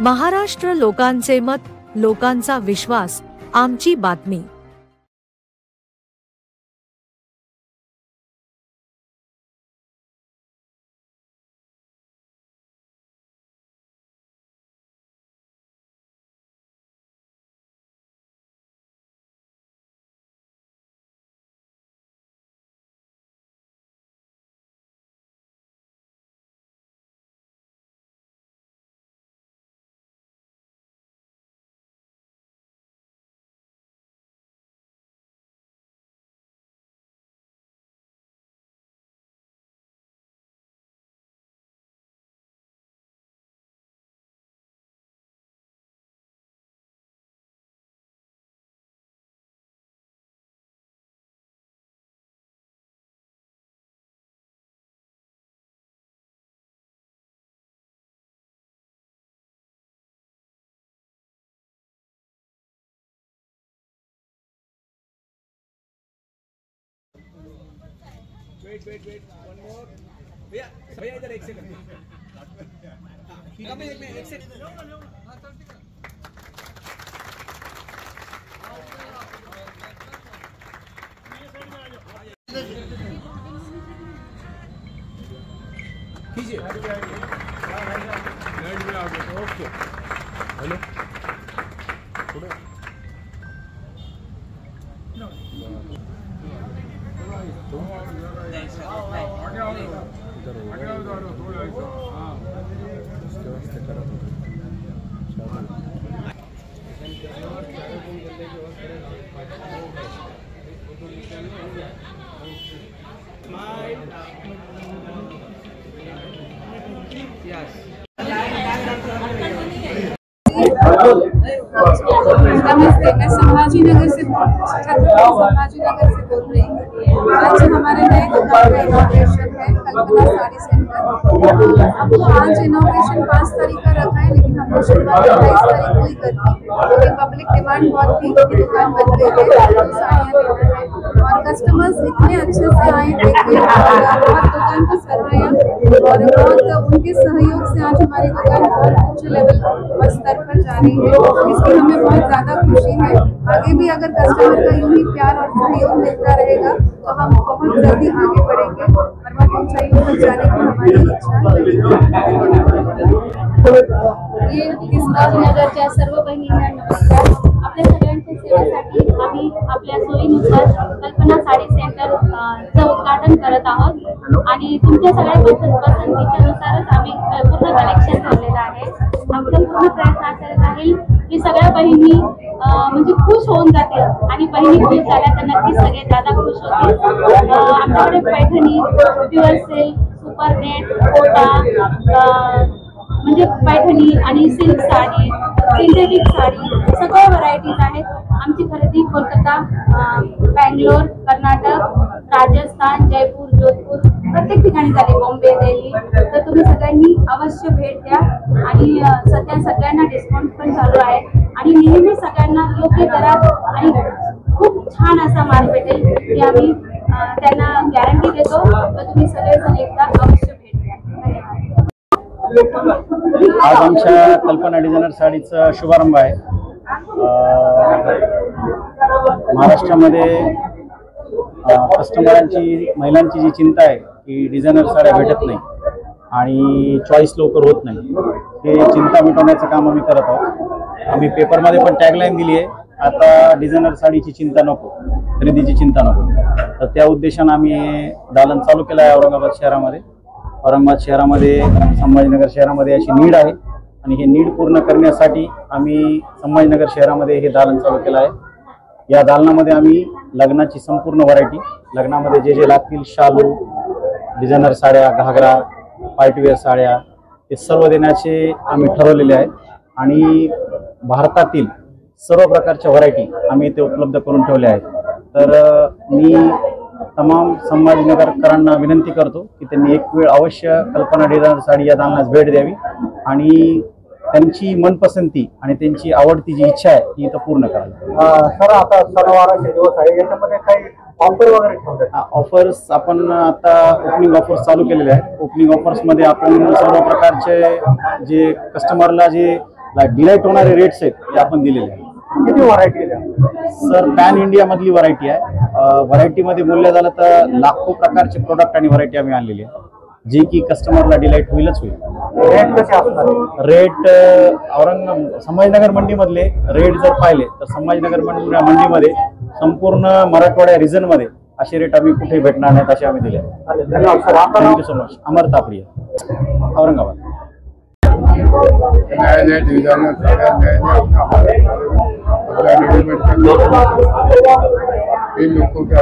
महाराष्ट्र लोकांचे मत, लोकांचा विश्वास, आमची बातमी। वेट वन मोर भैया भैया इधर एक सेकंड एक सेकंड कीजिए ओके हेलो नमस्ते, मैं संभाजीनगर से संभाजीनगर से बोल रही हूँ। आज हमारे नए दुकान का इनॉग्रेशन है, कल्पना साड़ी सेंटर। अब 5 इनॉग्रेशन 5 तारीख का रखा है, लेकिन हमने शुरुआत 28 तारीख को ही कर दी क्योंकि पब्लिक डिमांड बहुत थी कि दुकान बन गई है, तो साड़ियाँ लेना है। और कस्टमर्स इतने अच्छे से आए, देखिए बहुत दुकान को सराहाया और बहुत उनके सहयोग से आज हमारी दुकान बहुत ऊंचे लेवल और स्तर पर जा रही है, इसकी हमें बहुत ज़्यादा खुशी है। आगे भी अगर कस्टमर का यूं ही प्यार और सहयोग मिलता रहेगा तो हम बहुत जल्दी आगे बढ़ेंगे और बहुत ऊंचाइयों तक जाने की हमारी इच्छा है। ये संभाजीनगरच्या सर्व बहिणींना नमस्कार। आपल्या सगळ्यांच्या सेवेसाठी आम्ही आपल्या सोयीनुसार कल्पना साडी सेंटरचं उद्घाटन करत आहोत आणि तुमच्या सगळ्या पसंतीच्यानुसारच आम्ही पूर्ण कलेक्शन ठेवलेलं आहे। आमचा पूर्ण प्रयत्न असा राहील की सगळ्या बहिणी म्हणजे खुश होऊन जातील आणि बहिणी खुश झाल्या तर नक्कीच सगळे दादा खुश होतील। आमच्याकडे Paithani, pure silk, super net, Kota म्हणजे पैठणी आणि सिल्क साडी, सिंथेटिक साडी सगळ्या व्हरायटीज आहेत। आमची खरेदी कोलकाता, बँगलोर, कर्नाटक, राजस्थान, जयपूर, जोधपूर प्रत्येक ठिकाणी झाली, बॉम्बे, दिल्ली। तर तुम्ही सगळ्यांनी अवश्य भेट द्या आणि सध्या सगळ्यांना डिस्काउंट पण चालू आहे आणि नेहमी सगळ्यांना योग्य दरात आणि खूप छान असा माल भेटेल हे आम्ही त्यांना गॅरंटी देतो। तर तुम्ही सगळेजण एकदा अवश्य भेट द्या। धन्यवाद। आज आमच्या कल्पना डिझायनर साडीचा शुभारंभ आहे। महाराष्ट्रामध्ये कस्टमरांची, महिलांची जी चिंता आहे की डिझायनर साड्या भेटत नाही आणि चॉईस लवकर होत नाही, हे चिंता मिटवण्याचं काम आम्ही करत आहोत। आम्ही पेपरमध्ये पण टॅगलाईन दिली आहे, आता डिझायनर साडीची चिंता नको, खरेदीची चिंता नको। तर त्या उद्देशाने आम्ही दालन चालू केलं आहे औरंगाबाद शहरामध्ये। औरंगाबाद शहरामध्ये, संभाजीनगर शहरामध्ये अशी नीड आहे आणि हे नीड पूर्ण करण्यासाठी आम्ही संभाजीनगर शहरामध्ये हे दालन चालू केलं आहे। या दालनामध्ये आम्ही लग्नाची संपूर्ण व्हरायटी, लग्नामध्ये जे जे लागतील शालू, डिझायनर साड्या, घागरा, पार्टीवेअर साड्या हे सर्व देण्याचे आम्ही ठरवलेले आहे आणि भारतातील सर्व प्रकारच्या व्हरायटी आम्ही ते उपलब्ध करून ठेवले आहेत। तर मी तमाम संभाजीनगरकरांना विनंती करतो की त्यांनी एक वेळ अवश्य कल्पना डिझायनर साडी या दालनास भेट द्यावी आणि त्यांची मनपसंती आणि त्यांची आवडती जी इच्छा आहे ती इथं पूर्ण करावी। सर, आता सणवाराचे दिवस आहे, याच्यामध्ये काही ऑफर वगैरे ठेवतात? ऑफर्स आपण आता ओपनिंग ऑफर्स चालू केलेले आहेत। ओपनिंग ऑफर्समध्ये आपण सर्व प्रकारचे जे कस्टमरला जे डिलाईट होणारे रेट्स आहेत ते आपण दिलेले आहेत. किती व्हरायटी आहे सर पॅन इंडिया मधली व्हरायटी आहे. व्हरायटी मध्ये बोललं झालं तर लाखो प्रकारचे प्रोडक्ट आणि व्हरायटी आम्ही आणलेली आहे, जे की कस्टमरला डिलाईट होईलच होईल. रेट कसे असणार? रेट संभाजीनगर मंडीमधले रेट जर पाहिले तर संभाजीनगर मंडीमध्ये संपूर्ण मराठवाड्या रिजन मध्ये असे रेट आम्ही कुठे भेटणार नाहीत असे आम्ही दिले. धन्यवाद सर. आपलं नाव? Thank you so much. Amar Tapadia, Aurangabad. नए नए डिजाइनर इन लोगों के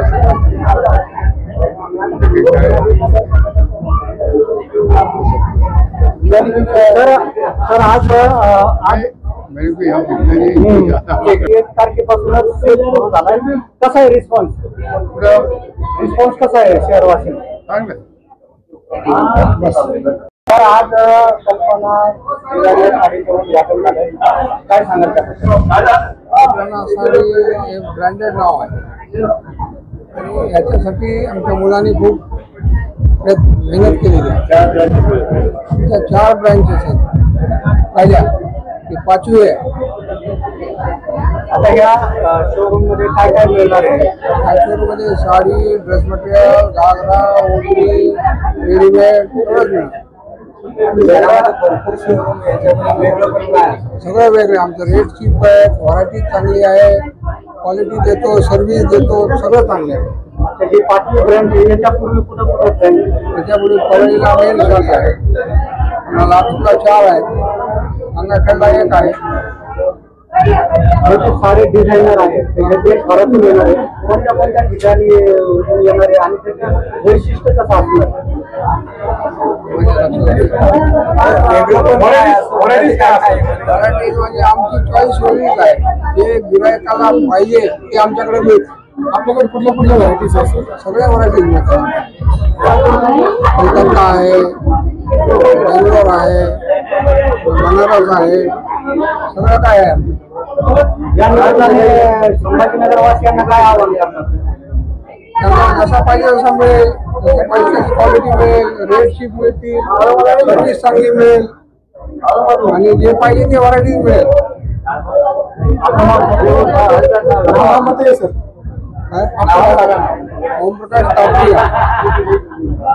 सर आज मेरे को यहाँ बिकने नहीं 1 तारखेपासूनच सेल सुरू झालाय. कसा आहे रिस्पॉन्स? पूरा रिस्पॉन्स कसा आहे शहरवासी? चांगलं. तर आज कल्पना साडी करून दाखल झालंय, काय सांगाल त्याबद्दल? कल्पना साडी हे ब्रँडेड नाव आहे आणि याच्यासाठी आमच्या मुलांनी खूप मेहनत केलेली आहे. त्या 4 ब्रँचेस आहेत. पहिल्या ती 5वी आहे. आता या शोरूम मध्ये काय काय मिळणार आहे? मध्ये साडी, ड्रेस मटेरियल, घागरा, ओढणी, रेडीमेड सगळंच मिळणार. भरपूर शोरूम याच्यामध्ये वेगळं पण काय? सगळं वेगळं. आमचं रेट चीप आहे, व्हरायटी चांगली आहे, क्वालिटी देतो, सर्व्हिस देतो, सगळं चांगलं आहे. ही 5वी ब्रँच याच्यापूर्वी कुठं कुठं ब्रँच? त्याच्यापुढे परळीला मेन शॉप आहे, लातूरला 4 आहेत, अंगाखेडला 1 आहे. हे खूप सारे डिझायनर आहेत, ते घरातून येणार आहे. कोणत्या कोणत्या ठिकाणी येणार आहे आणि त्याचं वैशिष्ट्य कसं असणार? व्हरायटी म्हणजे आमची चॉईस वेगळीच आहे. जे गिरायकाला पाहिजे ते आमच्याकडे मिळतं. आपल्याकडे कुठल्या कुठल्या व्हरायटीज असतात? सगळ्या व्हरायटीज मिळतात. कोलकाता आहे, बेंगलोर आहे, बनारस आहे, सगळं काय आहे. या निमित्ताने संभाजीनगर वासियांना काय आवाहन करणार? त्यांना जसा पाहिजे तसा मिळेल, जसं पैशाची क्वालिटी मिळेल, रेट शीट मिळतील, सर्व्हिस चांगली मिळेल आणि जे पाहिजे ते व्हरायटीज मिळेल. सर ओमप्रकाश तापडिया.